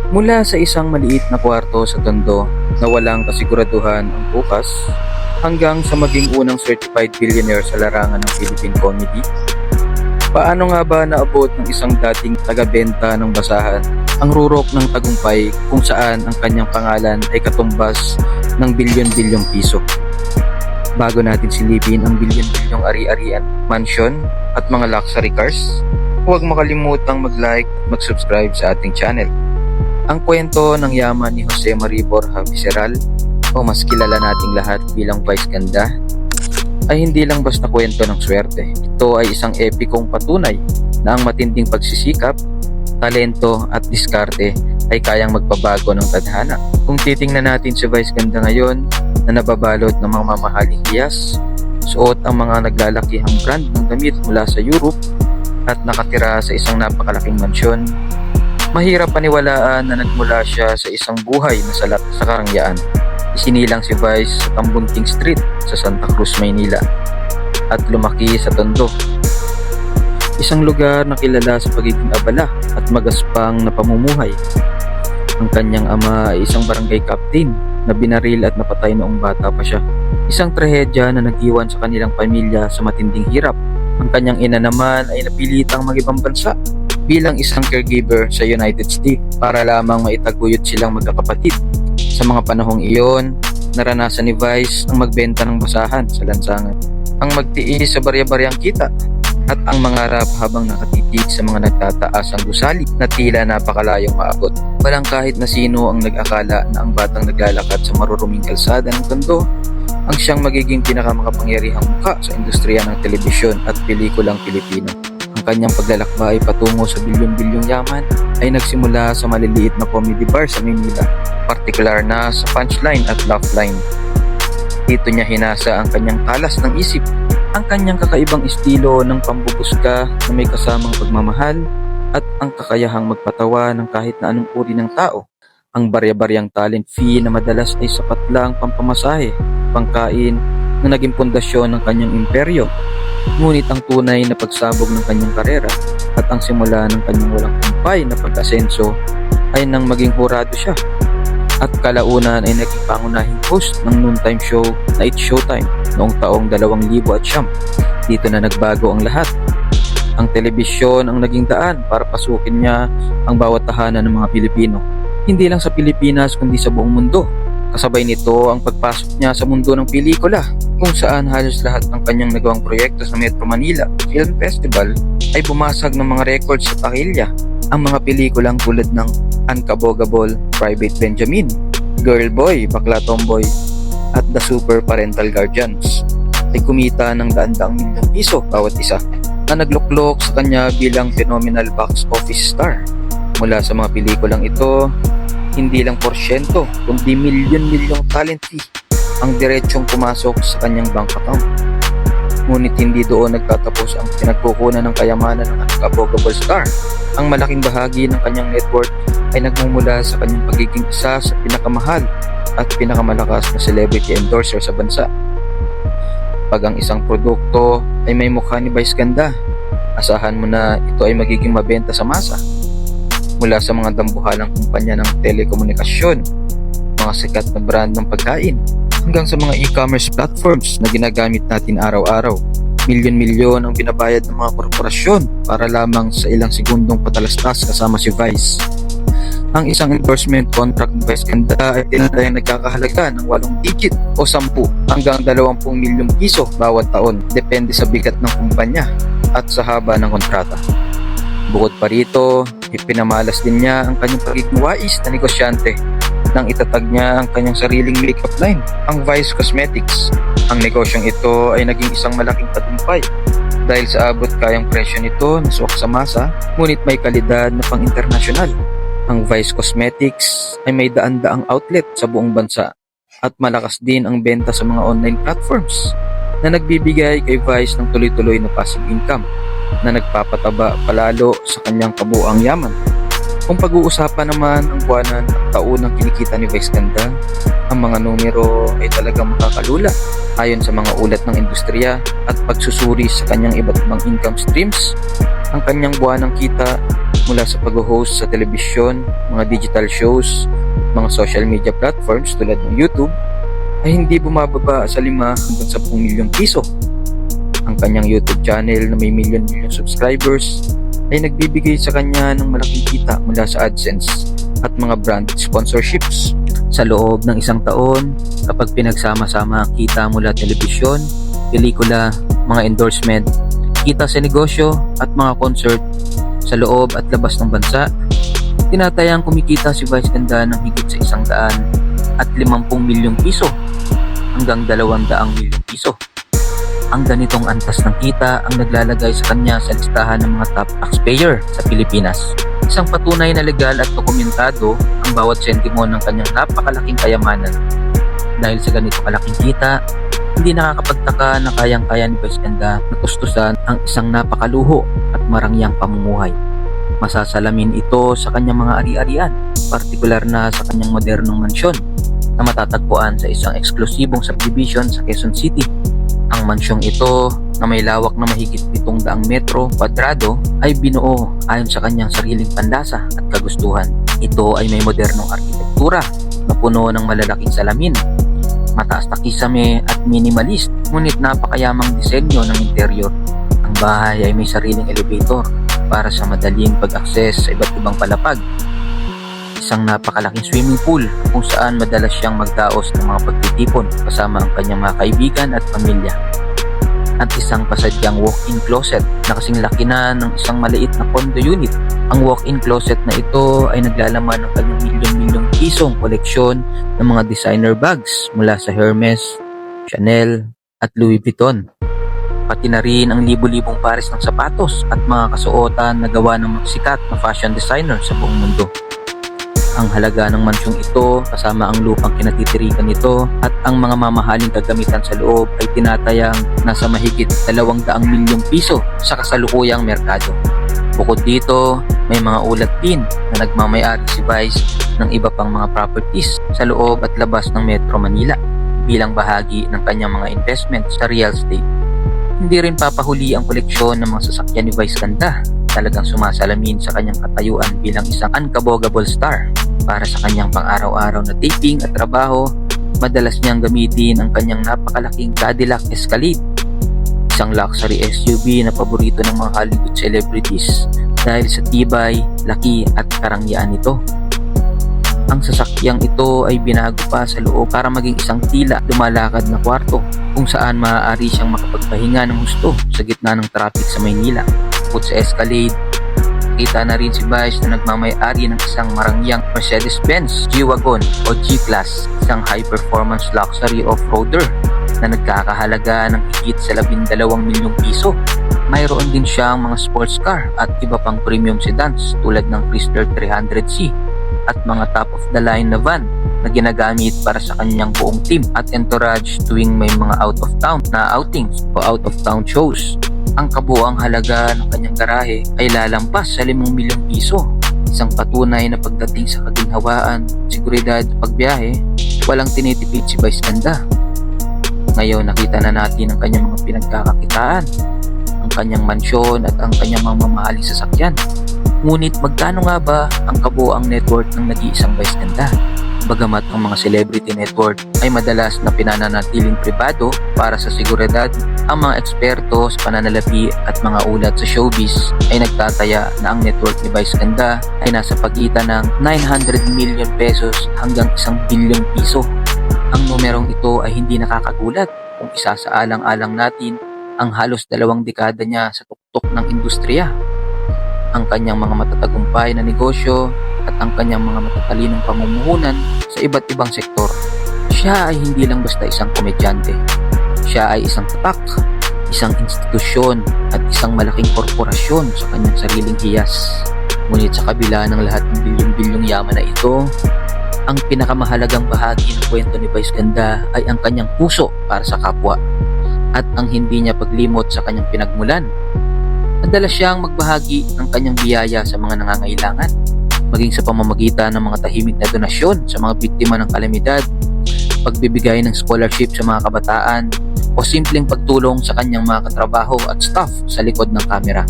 Mula sa isang maliit na kwarto sa Tondo na walang kasiguraduhan ang bukas, hanggang sa maging unang certified billionaire sa larangan ng Philippine comedy. Paano nga ba naabot ng isang dating taga-benta ng basahan ang rurok ng tagumpay kung saan ang kanyang pangalan ay katumbas ng bilyon-bilyong piso? Bago natin silipin ang bilyon-bilyong ari-arian, mansion at mga luxury cars, huwag makalimutang mag-like at mag-subscribe sa ating channel. Ang kwento ng yaman ni Jose Marie Borja Visceral, o mas kilala nating lahat bilang Vice Ganda, ay hindi lang basta kwento ng swerte. Ito ay isang epikong patunay na ang matinding pagsisikap, talento at diskarte ay kayang magpabago ng tadhana. Kung titingnan natin si Vice Ganda ngayon na nababalot ng mga mamahaling hiyas, suot ang mga naglalakihang brand ng damit mula sa Europe at nakatira sa isang napakalaking mansyon, mahirap paniwalaan na nagmula siya sa isang buhay na salat sa karangyaan. Isinilang si Vice sa Tambunting Street sa Santa Cruz, Maynila at lumaki sa Tondo, isang lugar na kilala sa pagiging abala at magaspang na pamumuhay. Ang kanyang ama ay isang barangay captain na binaril at napatay noong bata pa siya. Isang trahedya na nag-iwan sa kanilang pamilya sa matinding hirap. Ang kanyang ina naman ay napilitang mag-ibang bansa bilang isang caregiver sa United States para lamang maitaguyod silang magkakapatid. Sa mga panahong iyon, naranasan ni Vice ang magbenta ng basahan sa lansangan, ang magtiis sa barya-baryang kita, at ang mangarap habang nakatitig sa mga nagtataasang gusali na tila napakalayong maabot. Walang kahit na sino ang nag-akala na ang batang naglalakad sa maruruming kalsada ng Tondo ang siyang magiging pinakamakapangyarihang mukha sa industriya ng telebisyon at pelikulang Pilipino. Ang kanyang paglalakbay patungo sa bilyon-bilyong yaman ay nagsimula sa maliliit na comedy bar sa Manila, partikular na sa punchline at laugh line. Dito niya hinasa ang kanyang talas ng isip, ang kanyang kakaibang estilo ng pambubusga na may kasamang pagmamahal at ang kakayahang magpatawa ng kahit na anong uri ng tao. Ang barya-baryang talent fee na madalas ay sapat lang pampamasahe, pangkain na naging pundasyon ng kanyang imperyo. Ngunit ang tunay na pagsabog ng kanyang karera at ang simula ng kanyang walang kumpay na pag-asenso ay nang maging hurado siya at kalaunan ay naging pangunahing host ng noontime show na It's Showtime noong taong 2009. Dito na nagbago ang lahat. Ang telebisyon ang naging daan para pasukin niya ang bawat tahanan ng mga Pilipino. Hindi lang sa Pilipinas kundi sa buong mundo. Kasabay nito ang pagpasok niya sa mundo ng pelikula, kung saan halos lahat ng kanyang nagawang proyekto sa Metro Manila Film Festival ay bumasag ng mga records sa takilya. Ang mga pelikulang tulad ng Unkabogable, Private Benjamin, Girl Boy, Bakla Tomboy at The Super Parental Guardians ay kumita ng daan-daang milyong piso bawat isa, na nagluklok sa kanya bilang phenomenal box office star. Mula sa mga pelikulang ito, hindi lang porsyento kundi milyon-milyong talent fee ang diretsong pumasok sa kanyang bank account. Ngunit hindi doon nagtatapos ang pinagkukunan ng kayamanan ng Unkabogable star. Ang malaking bahagi ng kanyang net worth ay nagmumula sa kanyang pagiging isa sa pinakamahal at pinakamalakas na celebrity endorser sa bansa. Pag ang isang produkto ay may mukha ni Vice Ganda, asahan mo na ito ay magiging mabenta sa masa. Mula sa mga dambuhalang kumpanya ng telekomunikasyon, mga sikat na brand ng pagkain, hanggang sa mga e-commerce platforms na ginagamit natin araw-araw. Milyon-milyon ang binabayad ng mga korporasyon para lamang sa ilang segundong patalastas kasama si Vice. Ang isang endorsement contract ng Vice Ganda ay tinatayang nagkakahalaga ng 8 digit o 10 hanggang 20 milyong piso bawat taon, depende sa bigat ng kumpanya at sa haba ng kontrata. Bukod pa rito, ipinamalas din niya ang kanyang pagiging wais na negosyante nang itatag niya ang kanyang sariling makeup line, ang Vice Cosmetics. Ang negosyong ito ay naging isang malaking tagumpay dahil sa abot kayang presyo nito na suwak sa masa, ngunit may kalidad na pang-internasyonal. Ang Vice Cosmetics ay may daan-daang outlet sa buong bansa at malakas din ang benta sa mga online platforms na nagbibigay kay Vice ng tuloy-tuloy na passive income na nagpapataba palalo sa kanyang kabuuang yaman. Kung pag-uusapan naman ang buwanan at taunang kinikita ni Vice Ganda, ang mga numero ay talagang makakalula ayon sa mga ulat ng industriya at pagsusuri sa kanyang iba't ibang income streams. Ang kanyang buwanang kita mula sa pag-host sa telebisyon, mga digital shows, mga social media platforms tulad ng YouTube, ay hindi bumababa sa 5 hanggang 10 milyong piso. Ang kanyang YouTube channel na may milyon-milyong subscribers ay nagbibigay sa kanya ng malaking kita mula sa AdSense at mga brand sponsorships. Sa loob ng isang taon, kapag pinagsama-sama ang kita mula telebisyon, pelikula, mga endorsement, kita sa negosyo at mga concert sa loob at labas ng bansa, tinatayang kumikita si Vice Ganda ng higit sa 150 milyong piso hanggang 200 milyong piso. Ang ganitong antas ng kita ang naglalagay sa kanya sa listahan ng mga top taxpayer sa Pilipinas. Isang patunay na legal at dokumentado ang bawat sentimo ng kanyang napakalaking kayamanan. Dahil sa ganito kalaking kita, hindi nakakapagtaka na kayang-kaya ni Vice Ganda na tustusan ang isang napakaluho at marangyang pamumuhay. Masasalamin ito sa kanyang mga ari-arian, partikular na sa kanyang modernong mansyon na matatagpuan sa isang eksklusibong subdivision sa Quezon City. Ang mansyong ito na may lawak na mahigit 700 metro kwadrado ay binuo ayon sa kanyang sariling panlasa at kagustuhan. Ito ay may modernong arkitektura na puno ng malalaking salamin, mataas na kisame at minimalist, ngunit napakayamang disenyo ng interior. Ang bahay ay may sariling elevator para sa madaling pag-akses sa iba't ibang palapag. Isang napakalaking swimming pool kung saan madalas siyang magdaos ng mga pagtitipon kasama ang kanyang mga kaibigan at pamilya. At isang pasadyang walk-in closet na kasing laki na ng isang maliit na condo unit. Ang walk-in closet na ito ay naglalaman ng kanyang milyon-milyong pisong koleksyon ng mga designer bags mula sa Hermes, Chanel at Louis Vuitton. Pati na rin ang libu-libong pares ng sapatos at mga kasuotan na gawa ng mga sikat na fashion designer sa buong mundo. Ang halaga ng mansyong ito kasama ang lupang kinatitirikan nito at ang mga mamahaling kagamitan sa loob ay tinatayang nasa mahigit 200 milyong piso sa kasalukuyang merkado. Bukod dito, may mga ulat din na nagmamayari si Vice ng iba pang mga properties sa loob at labas ng Metro Manila bilang bahagi ng kanyang mga investment sa real estate. Hindi rin papahuli ang koleksyon ng mga sasakyan ni Vice Ganda. Talagang sumasalamin sa kanyang katayuan bilang isang unkabogable star. Para sa kanyang pang-araw-araw na taping at trabaho, madalas niyang gamitin ang kanyang napakalaking Cadillac Escalade, isang luxury SUV na paborito ng mga Hollywood celebrities dahil sa tibay, laki at karangyaan nito. Ang sasakyang ito ay binago pa sa loob para maging isang tila lumalakad na kwarto kung saan maaari siyang makapagpahinga ng husto sa gitna ng traffic sa Maynila. Bukod sa Escalade, kita na rin si Vice na nagmamay-ari ng isang marangyang Mercedes-Benz G-Wagon o G-Class, isang high-performance luxury off-roader na nagkakahalaga ng higit sa 12 milyong piso. Mayroon din siyang mga sports car at iba pang premium sedans tulad ng Chrysler 300C at mga top-of-the-line na van na ginagamit para sa kanyang buong team at entourage tuwing may mga out-of-town na outings o out-of-town shows. Ang kabuuang halaga ng kanyang garahe ay lalampas sa 5 milyong piso. Isang patunay na pagdating sa kaginhawaan, seguridad at pagbiyahe, walang tinitipid si Vice Ganda. Ngayon nakita na natin ang kanyang mga pinagkakakitaan, ang kanyang mansyon at ang kanyang mga mamahaling sasakyan. Ngunit magkano nga ba ang kabuuang net worth ng nag-iisang Vice Ganda? Bagamat ang mga celebrity network ay madalas na pinananatiling pribado para sa seguridad, ang mga eksperto sa pananalapi at mga ulat sa showbiz ay nagtataya na ang network ni Vice Ganda ay nasa pagitan ng 900 million pesos hanggang 1 bilyong piso. Ang numerong ito ay hindi nakakagulat kung isasaalang-alang natin ang halos 2 dekada niya sa tuktok ng industriya, ang kanyang mga matatagumpay na negosyo at ang kanyang mga matatalinong pamumuhunan sa iba't ibang sektor. Siya ay hindi lang basta isang komedyante. Siya ay isang tatak, isang institusyon at isang malaking korporasyon sa kanyang sariling hiyas. Ngunit sa kabila ng lahat ng bilyong-bilyong yaman na ito, ang pinakamahalagang bahagi ng kwento ni Vice Ganda ay ang kanyang puso para sa kapwa at ang hindi niya paglimot sa kanyang pinagmulan. Madalas siyang magbahagi ng kanyang biyaya sa mga nangangailangan, maging sa pamamagitan ng mga tahimik na donasyon sa mga biktima ng kalamidad, pagbibigay ng scholarship sa mga kabataan, o simpleng pagtulong sa kanyang mga katrabaho at staff sa likod ng kamera.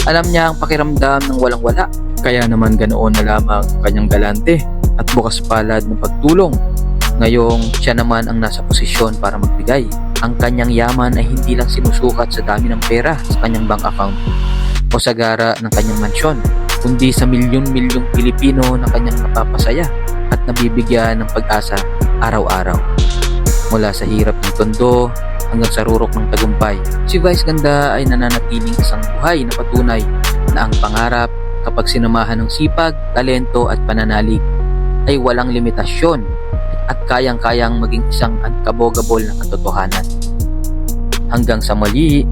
Alam niya ang pakiramdam ng walang-wala. Kaya naman ganoon na lamang ang kanyang galante at bukas palad ng pagtulong. Ngayong siya naman ang nasa posisyon para magbigay. Ang kanyang yaman ay hindi lang sinusukat sa dami ng pera sa kanyang bank account o sa gara ng kanyang mansyon, kundi sa milyon-milyong Pilipino na kanyang napapasaya at nabibigyan ng pag-asa araw-araw. Mula sa hirap ng tondo hanggang sa rurok ng tagumpay, si Vice Ganda ay nananatiling isang buhay na patunay na ang pangarap, kapag sinamahan ng sipag, talento at pananalig, ay walang limitasyon at kayang-kayang maging isang unkabogable na katotohanan. Hanggang sa muli,